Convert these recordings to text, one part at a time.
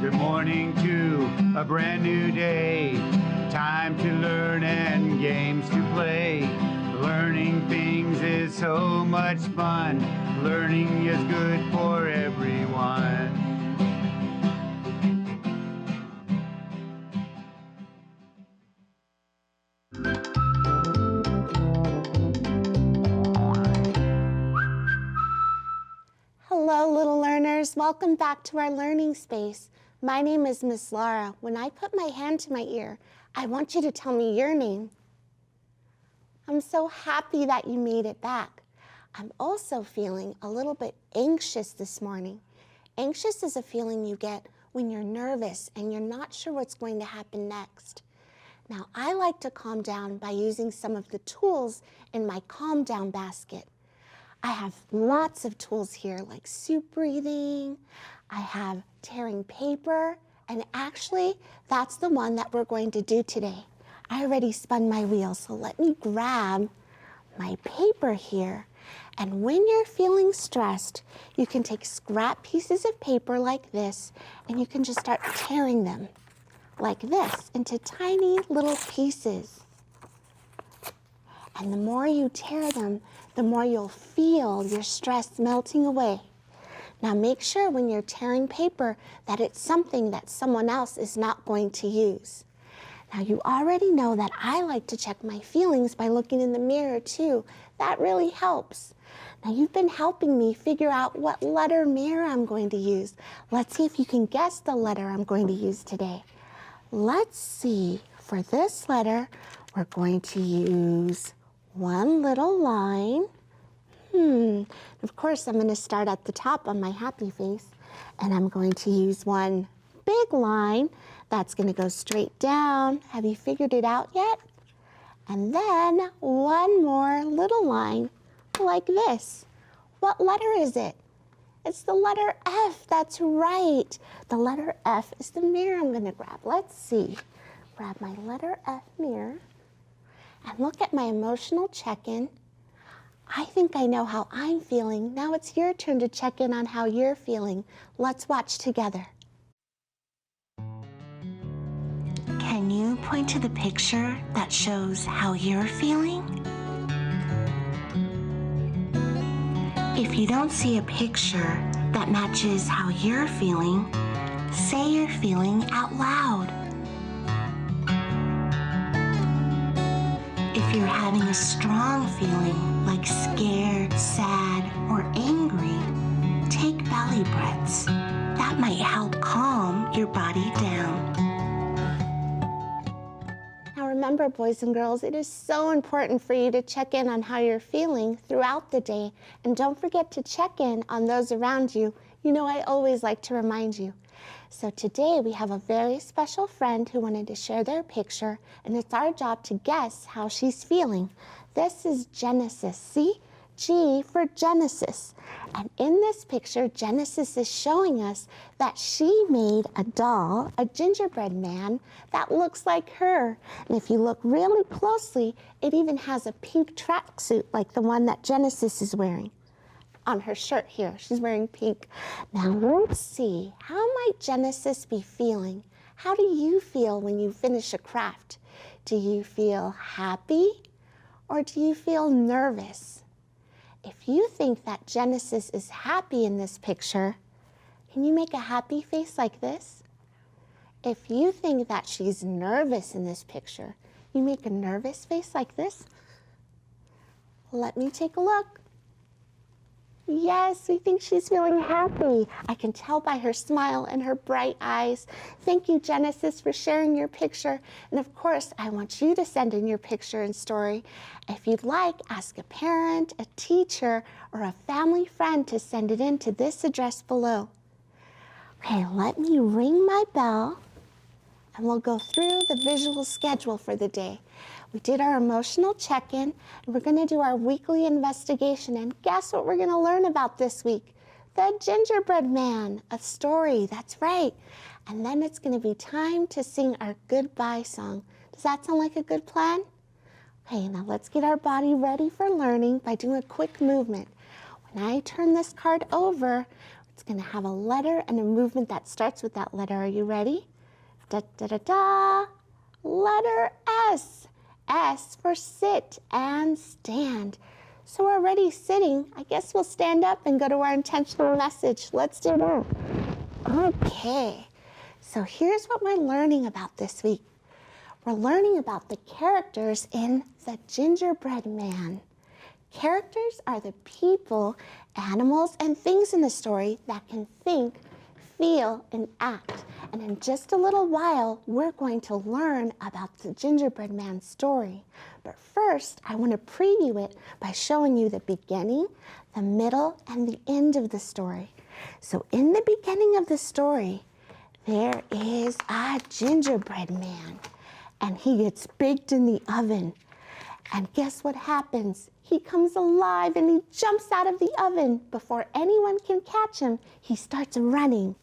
Good morning to a brand new day. Time to learn and games to play. Learning things is so much fun. Learning is good for everyone. Hello, little learners. Welcome back to our learning space. My name is Miss Laura. When I put my hand to my ear, I want you to tell me your name. I'm so happy that you made it back. I'm also feeling a little bit anxious this morning. Anxious is a feeling you get when you're nervous and you're not sure what's going to happen next. Now, I like to calm down by using some of the tools in my Calm Down basket. I have lots of tools here like soup breathing, I have tearing paper, and actually that's the one that we're going to do today. I already spun my wheel, so let me grab my paper here. And when you're feeling stressed, you can take scrap pieces of paper like this and you can just start tearing them like this into tiny little pieces. And the more you tear them, the more you'll feel your stress melting away. Now make sure when you're tearing paper that it's something that someone else is not going to use. Now you already know that I like to check my feelings by looking in the mirror too. That really helps. Now you've been helping me figure out what letter mirror I'm going to use. Let's see if you can guess the letter I'm going to use today. Let's see, for this letter, we're going to use one little line. Of course, I'm going to start at the top on my happy face, and I'm going to use one big line that's going to go straight down. Have you figured it out yet? And then one more little line like this. What letter is it? It's the letter F. That's right. The letter F is the mirror I'm going to grab. Let's see. Grab my letter F mirror and look at my emotional check-in. I think I know how I'm feeling. Now it's your turn to check in on how you're feeling. Let's watch together. Can you point to the picture that shows how you're feeling? If you don't see a picture that matches how you're feeling, say you're feeling out loud. If you're having a strong feeling like scared, sad, or angry, take belly breaths. That might help calm your body down. Now remember, boys and girls, it is so important for you to check in on how you're feeling throughout the day. And don't forget to check in on those around you. You know, I always like to remind you. So today we have a very special friend who wanted to share their picture, and it's our job to guess how she's feeling. This is Genesis. See? G for Genesis. And in this picture, Genesis is showing us that she made a doll, a gingerbread man, that looks like her. And if you look really closely, it even has a pink tracksuit like the one that Genesis is wearing. On her shirt here, she's wearing pink. Now let's see, how might Genesis be feeling? How do you feel when you finish a craft? Do you feel happy or do you feel nervous? If you think that Genesis is happy in this picture, can you make a happy face like this? If you think that she's nervous in this picture, you make a nervous face like this? Let me take a look. Yes, we think she's feeling happy. I can tell by her smile and her bright eyes. Thank you, Genesis, for sharing your picture. And of course, I want you to send in your picture and story. If you'd like, ask a parent, a teacher, or a family friend to send it in to this address below. Okay, let me ring my bell, and we'll go through the visual schedule for the day. We did our emotional check-in, and we're going to do our weekly investigation. And guess what we're going to learn about this week? The gingerbread man, a story, that's right. And then it's going to be time to sing our goodbye song. Does that sound like a good plan? Okay, now let's get our body ready for learning by doing a quick movement. When I turn this card over, It's going to have a letter and a movement that starts with that letter. Are you ready? Da da da da. Letter S. S for sit and stand. So we're already sitting. I guess we'll stand up and go to our intentional message. Let's do that. Okay. So here's what we're learning about this week. We're learning about the characters in The Gingerbread Man. Characters are the people, animals, and things in the story that can think, feel, and act. And in just a little while, we're going to learn about the Gingerbread Man story. But first, I want to preview it by showing you the beginning, the middle, and the end of the story. So in the beginning of the story, there is a gingerbread man, and he gets baked in the oven. And guess what happens? He comes alive and he jumps out of the oven. Before anyone can catch him, he starts running.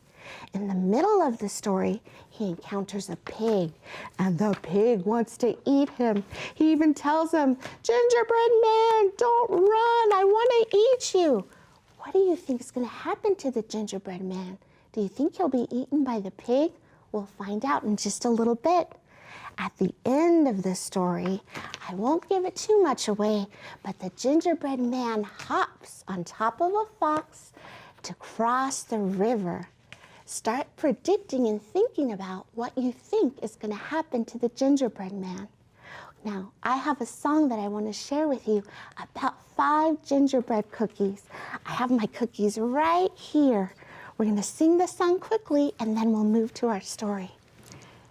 In the middle of the story, he encounters a pig, and the pig wants to eat him. He even tells him, "Gingerbread man, don't run, I want to eat you." What do you think is going to happen to the gingerbread man? Do you think he'll be eaten by the pig? We'll find out in just a little bit. At the end of the story, I won't give it too much away, but the gingerbread man hops on top of a fox to cross the river. Start predicting and thinking about what you think is going to happen to the gingerbread man. Now, I have a song that I want to share with you about 5 gingerbread cookies. I have my cookies right here. We're going to sing the song quickly, and then we'll move to our story.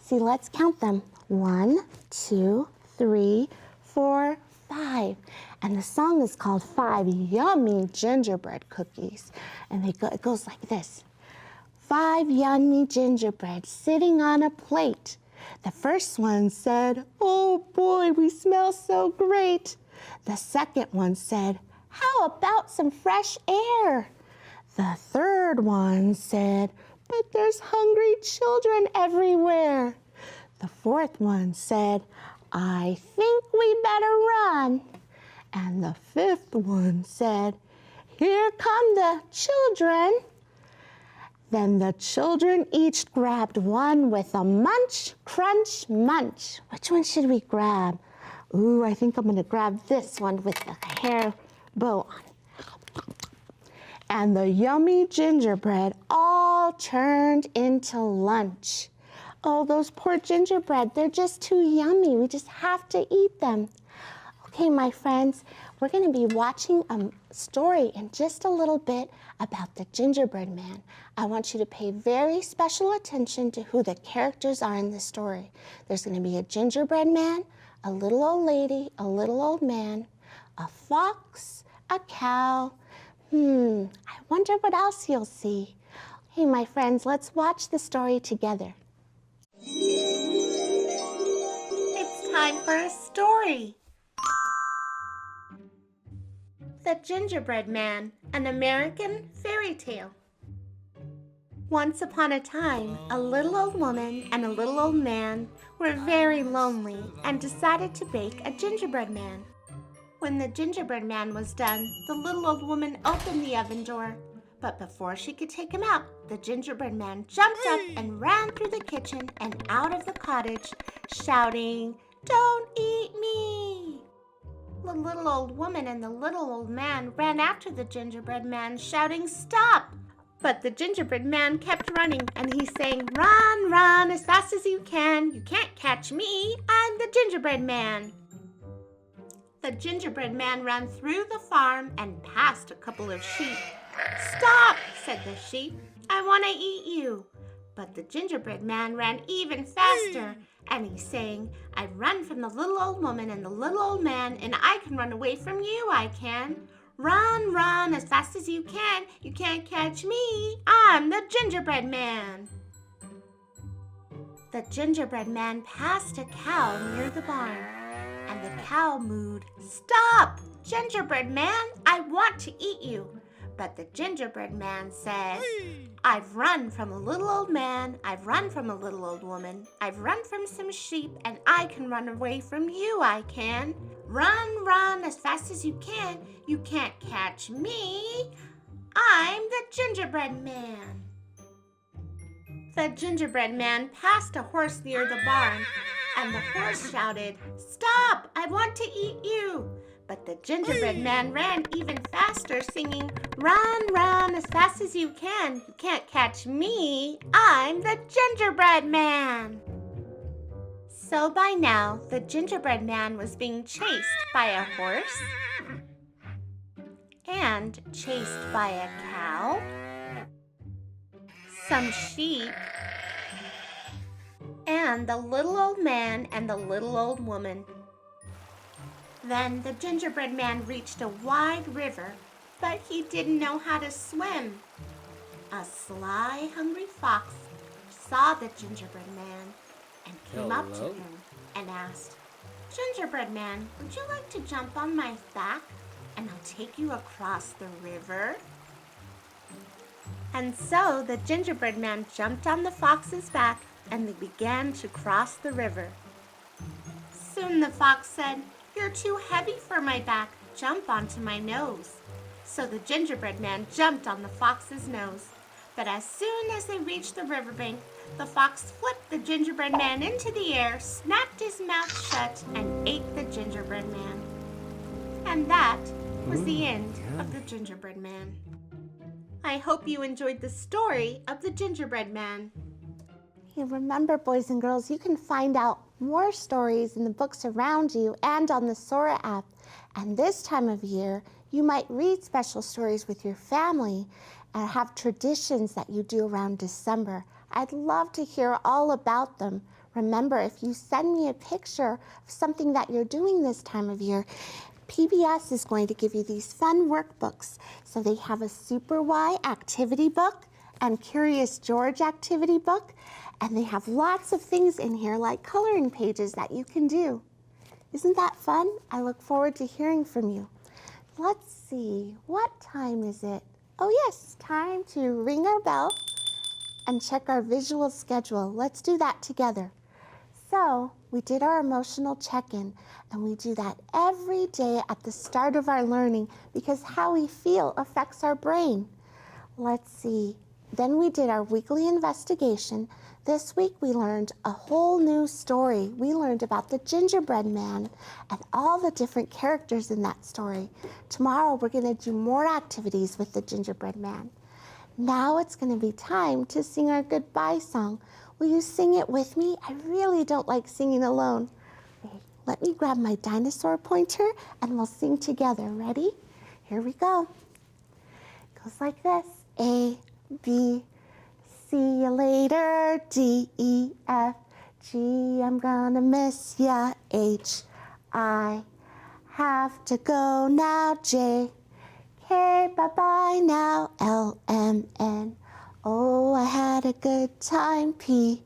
See, let's count them. 1, 2, 3, 4, 5. And the song is called 5 Yummy Gingerbread Cookies. And it goes like this. 5 yummy gingerbread sitting on a plate. The first one said, "Oh boy, we smell so great." The second one said, "How about some fresh air?" The third one said, "But there's hungry children everywhere." The fourth one said, "I think we better run." And the fifth one said, "Here come the children." Then the children each grabbed one with a munch, crunch, munch. Which one should we grab? Ooh, I think I'm going to grab this one with the hair bow on. And the yummy gingerbread all turned into lunch. Oh, those poor gingerbread, they're just too yummy. We just have to eat them. Okay, my friends, we're going to be watching a story in just a little bit about the gingerbread man. I want you to pay very special attention to who the characters are in the story. There's going to be a gingerbread man, a little old lady, a little old man, a fox, a cow. I wonder what else you'll see. Hey, my friends, let's watch the story together. It's time for a story. The Gingerbread Man, an American fairy tale. Once upon a time, a little old woman and a little old man were very lonely and decided to bake a gingerbread man. When the gingerbread man was done, the little old woman opened the oven door. But before she could take him out, the gingerbread man jumped up and ran through the kitchen and out of the cottage, shouting, "Don't eat me!" The little old woman and the little old man ran after the gingerbread man, shouting, "Stop!" But the gingerbread man kept running, and he sang, "Run, run, as fast as you can. You can't catch me. I'm the gingerbread man." The gingerbread man ran through the farm and past a couple of sheep. "Stop," said the sheep. "I want to eat you." But the gingerbread man ran even faster, and he sang, "I've run from the little old woman and the little old man, and I can run away from you, I can. Run, run, as fast as you can. You can't catch me. I'm the gingerbread man." The gingerbread man passed a cow near the barn, and the cow mooed, "Stop, gingerbread man, I want to eat you." But the gingerbread man said, "I've run from a little old man, I've run from a little old woman, I've run from some sheep, and I can run away from you, I can. Run, run, as fast as you can. You can't catch me. I'm the gingerbread man. The gingerbread man passed a horse near the barn, and the horse shouted, "Stop! I want to eat you!" But the gingerbread man ran even faster, singing, "Run, run as fast as you can. You can't catch me. I'm the gingerbread man." So by now, the gingerbread man was being chased by a horse and chased by a cow, some sheep, and the little old man and the little old woman. Then the gingerbread man reached a wide river, but he didn't know how to swim. A sly, hungry fox saw the gingerbread man and came up to him and asked, "Gingerbread man, would you like to jump on my back and I'll take you across the river?" And so the gingerbread man jumped on the fox's back and they began to cross the river. Soon the fox said, "You're too heavy for my back. Jump onto my nose." So the gingerbread man jumped on the fox's nose. But as soon as they reached the riverbank, the fox flipped the gingerbread man into the air, snapped his mouth shut, and ate the gingerbread man. And that was the end of the gingerbread man. I hope you enjoyed the story of the gingerbread man. Hey, remember, boys and girls, you can find out more stories in the books around you and on the Sora app. And this time of year, you might read special stories with your family and have traditions that you do around December. I'd love to hear all about them. Remember, if you send me a picture of something that you're doing this time of year, PBS is going to give you these fun workbooks. So they have a Super Y activity book and Curious George activity book. And they have lots of things in here like coloring pages that you can do. Isn't that fun? I look forward to hearing from you. Let's see, what time is it? Oh yes, time to ring our bell and check our visual schedule. Let's do that together. So we did our emotional check-in, and we do that every day at the start of our learning because how we feel affects our brain. Let's see. Then we did our weekly investigation. This week we learned a whole new story. We learned about the gingerbread man and all the different characters in that story. Tomorrow we're going to do more activities with the gingerbread man. Now it's going to be time to sing our goodbye song. Will you sing it with me? I really don't like singing alone. Okay, let me grab my dinosaur pointer and we'll sing together. Ready? Here we go. It goes like this. A, B, see you later, D, E, F, G, I'm gonna miss ya, H, I, have to go now, J, K, bye-bye now, L, M, N, O, I had a good time, P,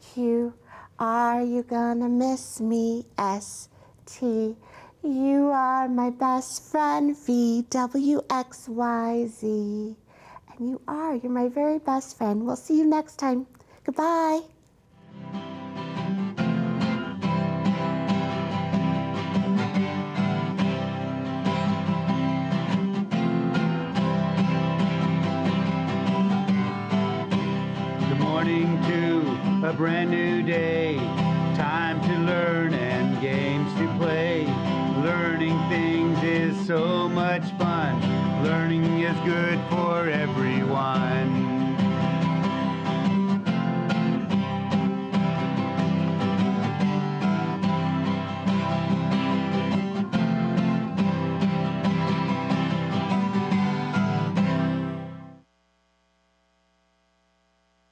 Q, R, you gonna miss me, S, T, you are my best friend, V, W, X, Y, Z. And you are. You're my very best friend. We'll see you next time. Goodbye. Good morning to a brand new day. Time to learn and games to play. Learning things is so much fun. Learning is good for everyone.